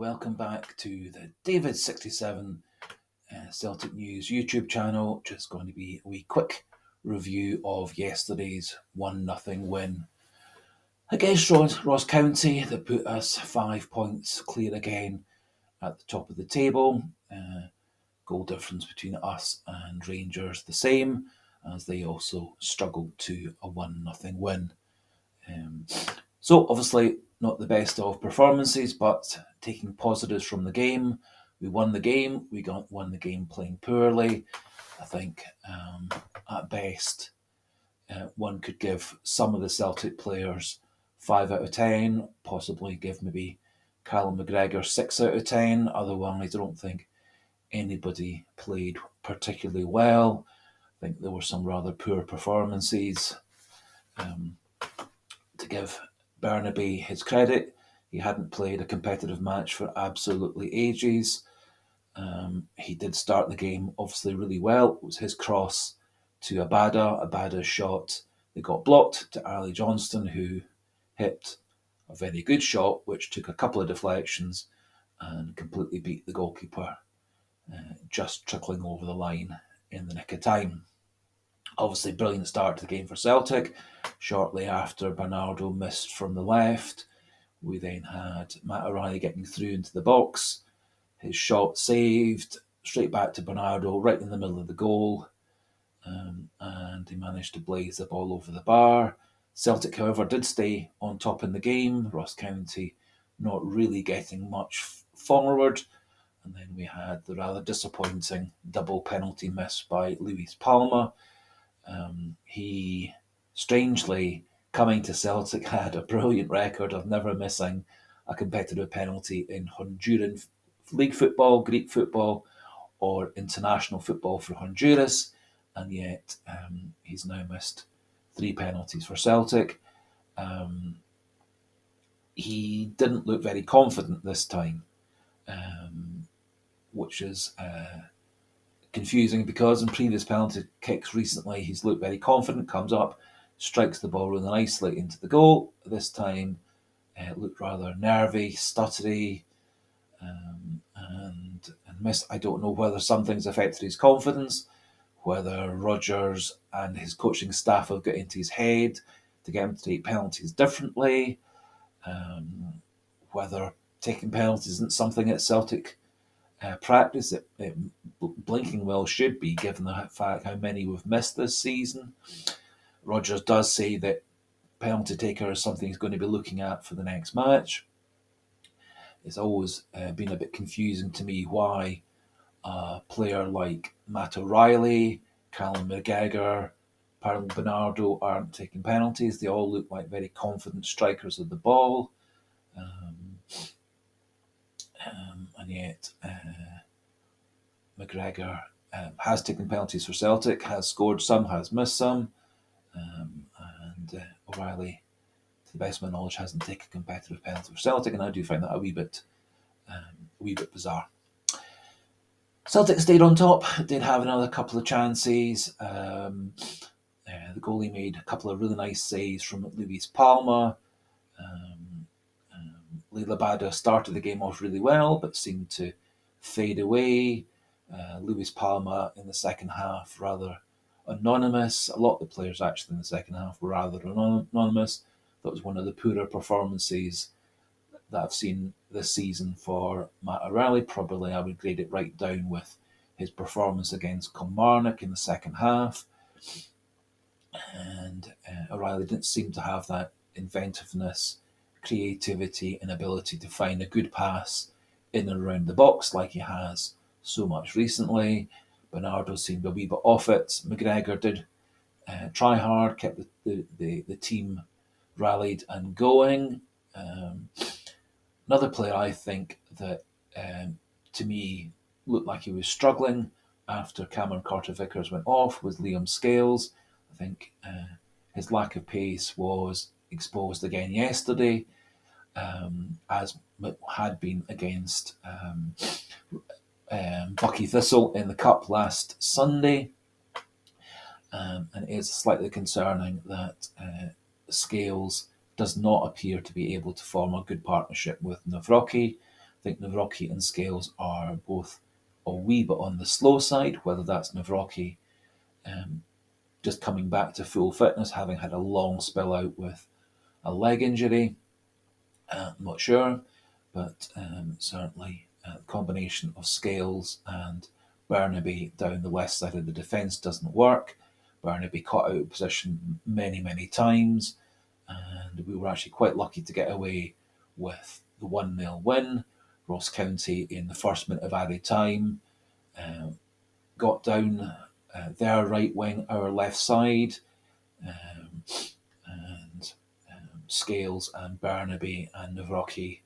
welcome back to the David67 Celtic News YouTube channel. Just going to be a wee quick review of yesterday's 1-0 win against Ross County that put us 5 points clear again at the top of the table. Goal difference between us and Rangers the same, as they also struggled to a 1-0 win. So obviously not the best of performances, but taking positives from the game. We won the game. We won the game playing poorly. I think at best one could give some of the Celtic players 5 out of 10, possibly give maybe Callum McGregor 6 out of 10. Otherwise, I don't think anybody played particularly well. I think there were some rather poor performances. To give Burnaby his credit, he hadn't played a competitive match for absolutely ages. He did start the game obviously really well. It was his cross to Abada's shot that got blocked to Ali Johnston, who hit a very good shot, which took a couple of deflections and completely beat the goalkeeper, just trickling over the line in the nick of time. Obviously, brilliant start to the game for Celtic. Shortly after Bernardo missed from the left, we then had Matt O'Reilly getting through into the box. His shot saved, straight back to Bernardo, right in the middle of the goal. And he managed to blaze the ball over the bar. Celtic, however, did stay on top in the game. Ross County not really getting much forward. And then we had the rather disappointing double penalty miss by Luis Palma. He, strangely, coming to Celtic, had a brilliant record of never missing a competitive penalty in Honduran league football, Greek football, or international football for Honduras, and yet he's now missed 3 penalties for Celtic. He didn't look very confident this time, which is confusing because in previous penalty kicks recently he's looked very confident, comes up, strikes the ball really nicely into the goal. This time it looked rather nervy, stuttery, and missed. I don't know whether something's affected his confidence, whether Rodgers and his coaching staff have got into his head to get him to take penalties differently, whether taking penalties isn't something at Celtic practice. It blinking well should be, given the fact how many we've missed this season. Rodgers does say that penalty taker is something he's going to be looking at for the next match. It's always been a bit confusing to me why a player like Matt O'Reilly, Callum McGregor, Paulo Bernardo aren't taking penalties. They all look like very confident strikers of the ball. And yet McGregor has taken penalties for Celtic, has scored some, has missed some, and O'Reilly, to the best of my knowledge, hasn't taken a competitive penalty for Celtic, and I do find that a wee bit bizarre. Celtic stayed on top, did have another couple of chances. The goalie made a couple of really nice saves from Luis Palma. Abada started the game off really well, but seemed to fade away. Luis Palma in the second half, rather anonymous. A lot of the players actually in the second half were rather anonymous. That was one of the poorer performances that I've seen this season for Matt O'Reilly. Probably I would grade it right down with his performance against Kilmarnock in the second half. And O'Reilly didn't seem to have that inventiveness, creativity, and ability to find a good pass in and around the box like he has so much recently. Bernardo seemed a wee bit off it. McGregor did try hard, kept the team rallied and going. Another player I think that to me looked like he was struggling after Cameron Carter-Vickers went off was Liam Scales. I think his lack of pace was exposed again yesterday, as it had been against Bucky Thistle in the Cup last Sunday. And it is slightly concerning that Scales does not appear to be able to form a good partnership with Nawrocki. think Nawrocki and Scales are both a wee bit on the slow side, whether that's Nawrocki just coming back to full fitness, having had a long spell out with a leg injury. I'm not sure, but certainly a combination of Scales and Burnaby down the left side of the defence doesn't work. Burnaby caught out of position many, many times, and we were actually quite lucky to get away with the 1-0 win. Ross County in the first minute of added time got down their right wing, our left side, and Scales and Burnaby and Nawrocki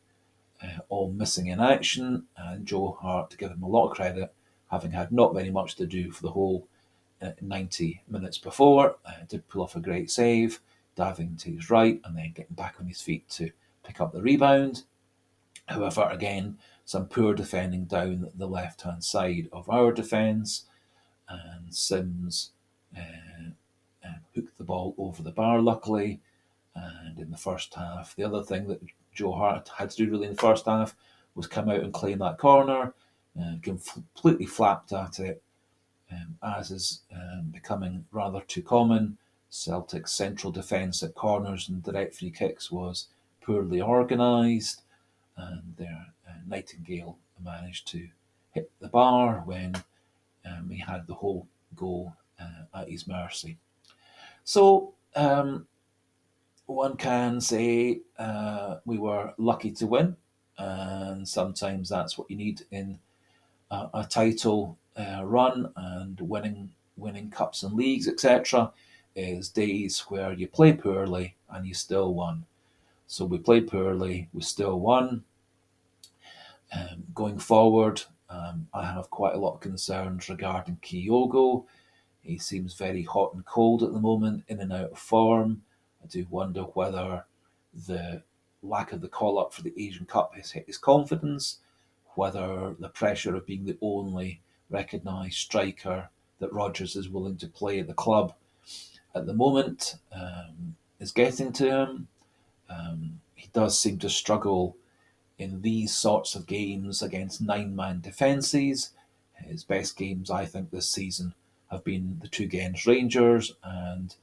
all missing in action, and Joe Hart, to give him a lot of credit, having had not very much to do for the whole 90 minutes before, did pull off a great save, diving to his right and then getting back on his feet to pick up the rebound. However, again, some poor defending down the left-hand side of our defence, and Sims hooked the ball over the bar, luckily. And in the first half, the other thing that Joe Hart had to do really in the first half was come out and claim that corner, completely flapped at it, as is becoming rather too common. Celtic's central defence at corners and direct free kicks was poorly organised, and their Nightingale managed to hit the bar when he had the whole goal at his mercy. So one can say we were lucky to win, and sometimes that's what you need in a title run, and winning cups and leagues, etc., is days where you play poorly and you still won. So we played poorly, we still won. Going forward, I have quite a lot of concerns regarding Kyogo. He seems very hot and cold at the moment, in and out of form. I do wonder whether the lack of the call-up for the Asian Cup has hit his confidence, whether the pressure of being the only recognised striker that Rodgers is willing to play at the club at the moment is getting to him. He does seem to struggle in these sorts of games against nine-man defences. His best games, I think, this season have been the two against Rangers and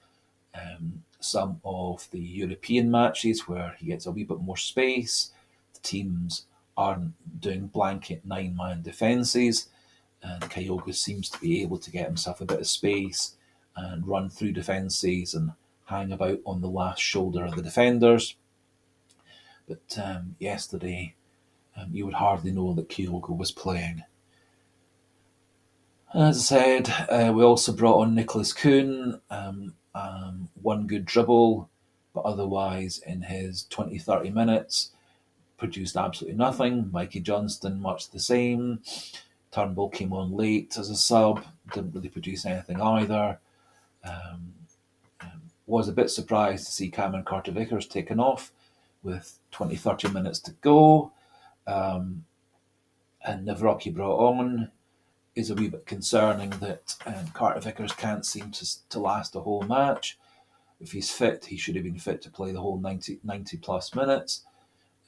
some of the European matches where he gets a wee bit more space. The teams aren't doing blanket nine-man defences, and Kyogo seems to be able to get himself a bit of space and run through defences and hang about on the last shoulder of the defenders. But yesterday, you would hardly know that Kyogo was playing. As I said, we also brought on Nicholas Kuhn, one good dribble, but otherwise in his 20-30 minutes, produced absolutely nothing. Ali Johnston, much the same. Turnbull came on late as a sub, didn't really produce anything either. Was a bit surprised to see Cameron Carter-Vickers taken off with 20-30 minutes to go. And Nawrocki brought on. Is a wee bit concerning that Carter-Vickers can't seem to last the whole match. If he's fit, he should have been fit to play the whole 90 plus minutes.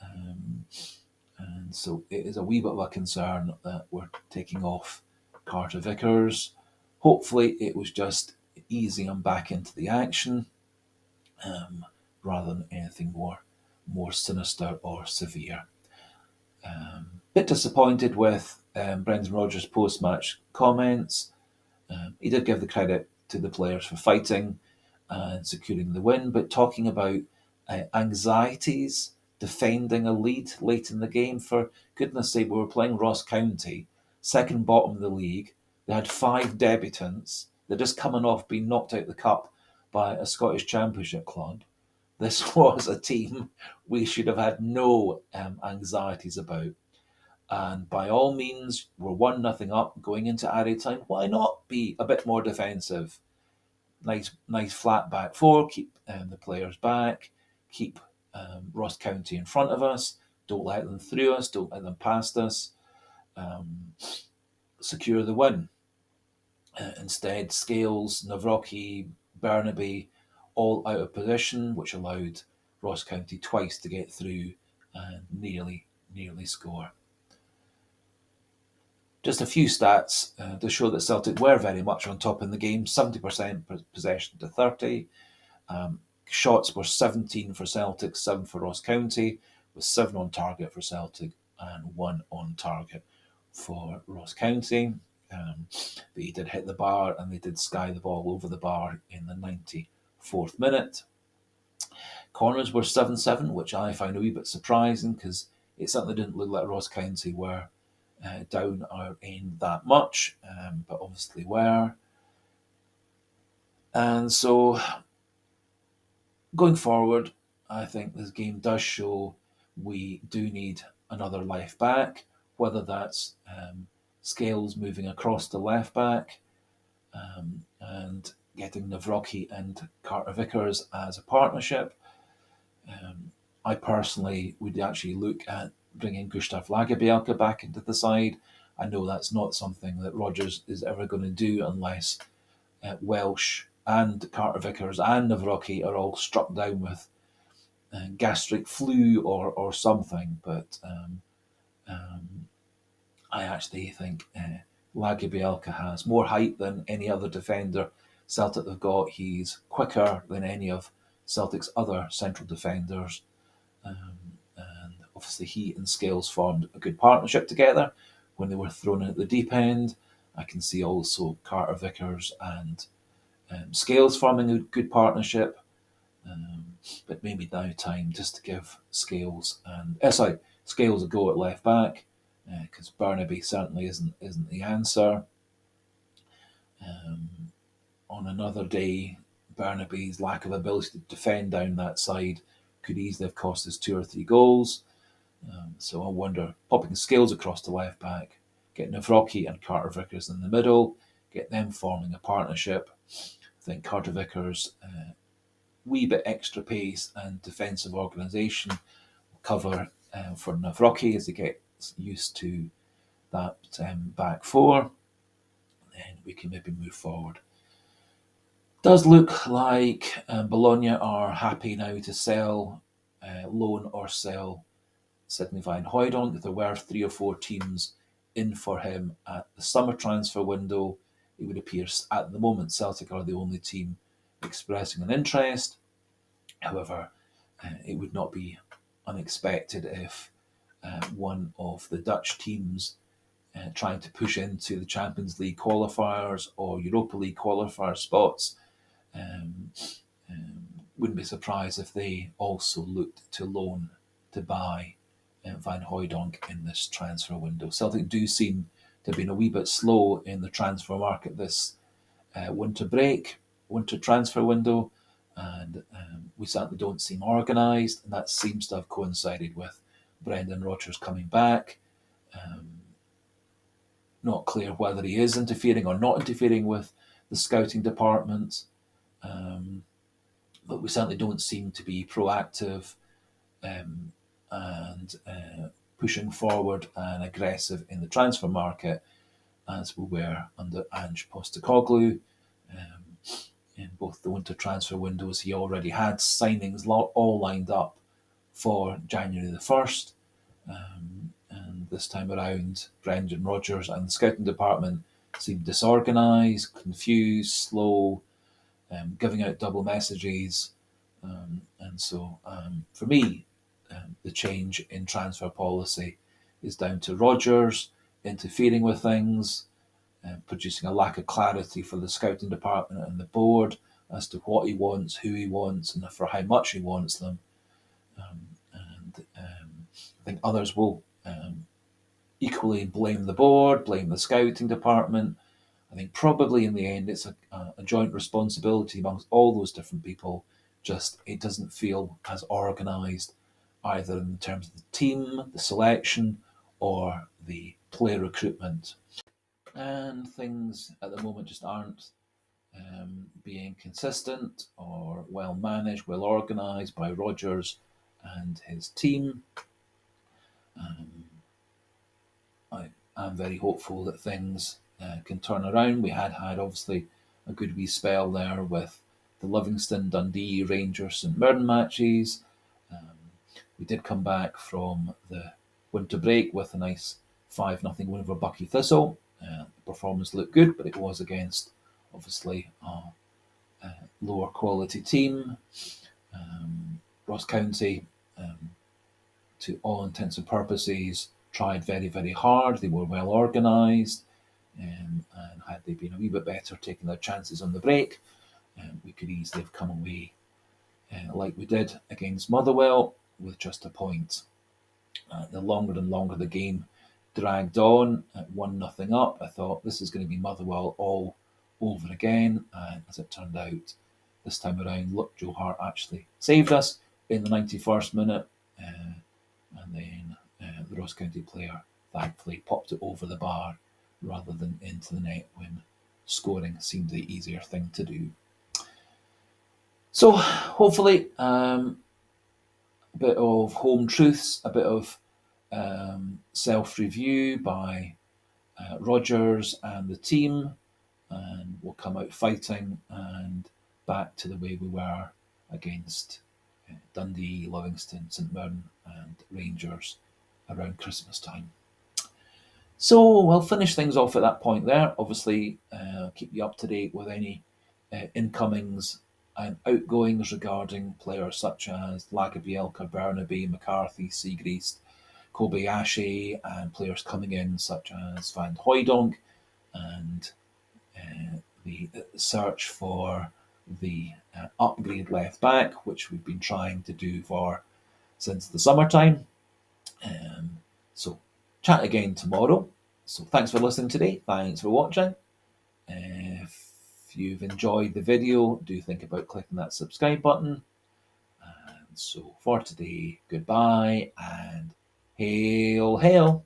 And so it is a wee bit of a concern that we're taking off Carter-Vickers. Hopefully it was just easing him back into the action rather than anything more sinister or severe. Bit disappointed with Brendan Rodgers' post-match comments. He did give the credit to the players for fighting and securing the win, but talking about anxieties defending a lead late in the game. For goodness sake, we were playing Ross County, second bottom of the league. They had 5 debutants. They're just coming off being knocked out of the cup by a Scottish Championship club. This was a team we should have had no anxieties about. And by all means, we're 1-0 up going into added time. Why not be a bit more defensive? Nice flat back four, keep the players back, keep Ross County in front of us, don't let them through us, don't let them past us, secure the win. Instead, Scales, Nawrocki, Burnaby, all out of position, which allowed Ross County twice to get through and nearly score. Just a few stats to show that Celtic were very much on top in the game. 70% possession to 30. Shots were 17 for Celtic, 7 for Ross County, with 7 on target for Celtic and 1 on target for Ross County. But he did hit the bar, and they did sky the ball over the bar in the 94th minute. Corners were 7-7, which I found a wee bit surprising, because it certainly didn't look like Ross County were down our end that much, but obviously were. And so going forward, I think this game does show we do need another left back, whether that's Scales moving across to left back, and getting Nawrocki and Carter Vickers as a partnership. I personally would actually look at bringing Gustav Lagerbielke back into the side. I know that's not something that Rodgers is ever going to do unless Welsh and Carter Vickers and Nawrocki are all struck down with gastric flu or something. But I actually think Lagerbielke has more height than any other defender Celtic have got. He's quicker than any of Celtic's other central defenders. And obviously he and Scales formed a good partnership together when they were thrown in at the deep end. I can see also Carter Vickers and Scales forming a good partnership. But maybe now time just to give Scales a go at left back, because Burnaby certainly isn't the answer. On another day, Burnaby's lack of ability to defend down that side could easily have cost us 2 or 3 goals. So I wonder, popping Scales across to left back, get Nawrocki and Carter Vickers in the middle, get them forming a partnership. I think Carter Vickers' wee bit extra pace and defensive organisation will cover for Nawrocki as he gets used to that back four. Then we can maybe move forward. Does look like Bologna are happy now to loan or sell Sidney Van Hooijdonk. There were 3 or 4 teams in for him at the summer transfer window. It would appear at the moment Celtic are the only team expressing an interest. However, it would not be unexpected if one of the Dutch teams trying to push into the Champions League qualifiers or Europa League qualifier spots, wouldn't be surprised if they also looked to buy Van Hooijdonk in this transfer window. Celtic do seem to have been a wee bit slow in the transfer market this winter transfer window, and we certainly don't seem organised, and that seems to have coincided with Brendan Rodgers coming back. Not clear whether he is interfering or not interfering with the scouting department, but we certainly don't seem to be proactive and pushing forward and aggressive in the transfer market as we were under Ange Postecoglou. In both the winter transfer windows, he already had signings all lined up for January the 1st. And this time around, Brendan Rodgers and the scouting department seemed disorganised, confused, slow, giving out double messages. And so for me, the change in transfer policy is down to Rodgers interfering with things, producing a lack of clarity for the scouting department and the board as to what he wants, who he wants, and for how much he wants them. I think others will equally blame the board, blame the scouting department. I think probably in the end it's a joint responsibility amongst all those different people. Just it doesn't feel as organised either in terms of the team, the selection, or the player recruitment. And things at the moment just aren't being consistent or well managed, well organised by Rodgers and his team. I am very hopeful that things can turn around. We had obviously a good wee spell there with the Livingston, Dundee, Rangers, St Mirren matches. We did come back from the winter break with a nice 5-0 win over Bucky Thistle. The performance looked good, but it was against, obviously, a lower quality team. Ross County, to all intents and purposes, tried very, very hard. They were well organised, and had they been a wee bit better taking their chances on the break, we could easily have come away like we did against Motherwell with just a point. The longer and longer the game dragged on at 1-0 up, I thought this is going to be Motherwell all over again. And as it turned out, this time around, look, Joe Hart actually saved us in the 91st minute. And then the Ross County player thankfully popped it over the bar rather than into the net when scoring seemed the easier thing to do. So hopefully a bit of home truths, a bit of self-review by Rodgers and the team, and we'll come out fighting and back to the way we were against Dundee, Livingston, St Mirren and Rangers around Christmas time. So we'll finish things off at that point there. Obviously, keep you up to date with any incomings and outgoings regarding players such as Lagerbielke, Burnaby, McCarthy, Siegrist, Kobayashi, and players coming in such as Van Hooijdonk, and the search for the upgrade left back, which we've been trying to do since the summertime. So chat again tomorrow. So thanks for listening today. Thanks for watching. If you've enjoyed the video, do think about clicking that subscribe button. And so for today, goodbye and hail, hail.